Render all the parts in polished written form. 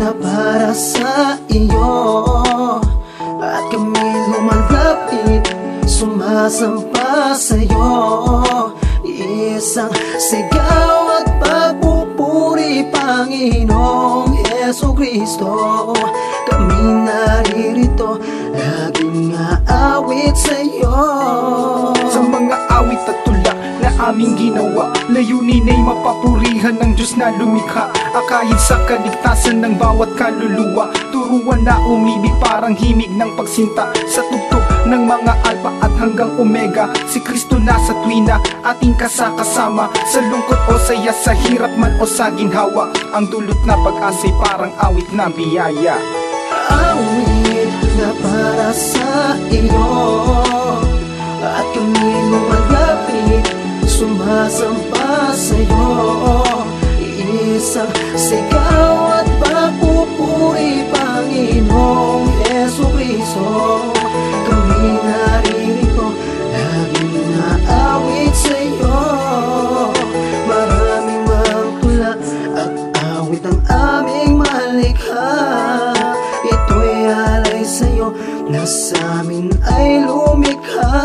Na para sa iyo at kami lumalapit, sumasampa sa'yo. Isang sigaw at pagpupuri, Panginoong Jesucristo. Kami naririto, laging aawit sa'yo. Sa mga awit at tula na aming ginawa, layunin ay mapapurihan ng Diyos na lumikha. Akayin sa kaligtasan ng bawat kaluluwa, turuan na umibig parang himig ng pagsinta. Sa tugtog ng mga alpha at hanggang omega, si Kristo nasa tuwina, ating kasakasama. Sa lungkot o saya, sa hirap man o sa ginhawa, ang dulot na pag-asa'y parang awit na biyaya. Awit na para sa iyo at kami lumalapit, sumasampa sa'yo. Isang sigaw at pagpupuri, Panginoong Jesucristo. Kami naririto, laging naawit sa'yo. Maraming mga tula at awit ang aming malikha. Ito'y alay sa'yo, na sa'min ay lumikha.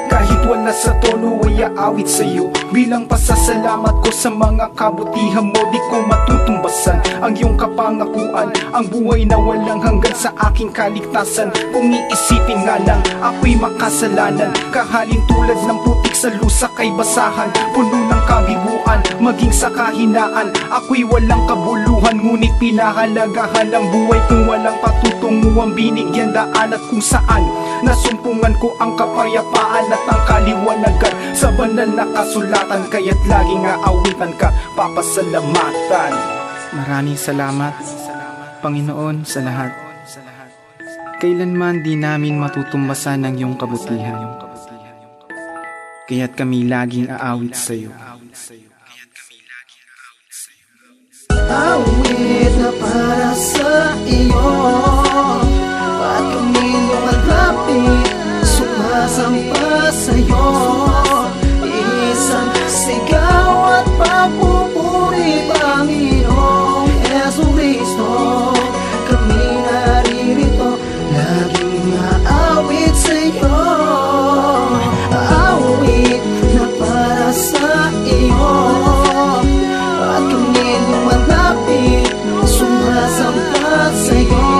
Kahit wala sa tono ay aawit sa'yo, bilang pasasalamat ko sa mga kabutihan mo. Di ko matutumbasan ang iyong kapangakuan, ang buhay na walang hanggan sa aking kaligtasan. Kung iisipin nga lang ako'y makasalanan, kahalin tulad ng putik sa lusak ay basahan. Puno ng kabiguan, maging sa kahinaan, ako'y walang kabuluhan. Ngunit pinahalagahan ang buhay kung walang patutungo ang binigyan daan. At kung saan nasumpungan ko ang kapayapaan at ang kaliwanagan sa banal na kasulatan, kaya't laging aawitan ka, papasalamatan. Maraming salamat, Panginoon, sa lahat. Kailanman di namin matutumbasan ang iyong kabutihan, kaya't kami laging aawit sa iyo. Awit na para sa iyo at kami lumalapit, sumasampa sa'yo. Isang sigaw at pagpupuri, Panginoong Jesucristo. Kami naririto, laging aawit sa'yo. Awit na para sa iyo at kami lumalapit, sumasampa sa'yo.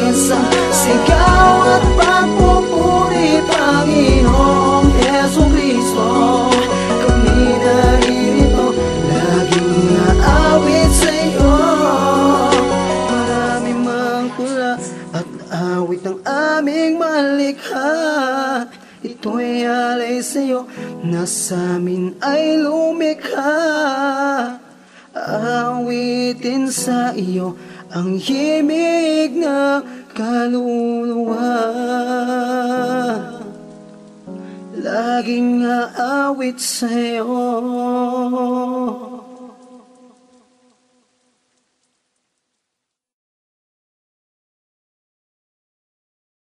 Isang sigaw at pagpupuri, Panginoong Jesucristo. Kami naririto, laging naawit sa'yo. Marami mang tula at awit ang aming malikha. Ito'y alay sa'yo, na sa'min ay lumikha. Awitin sa iyo ang himig ng kaluluwa. Laging aawit sa'yo.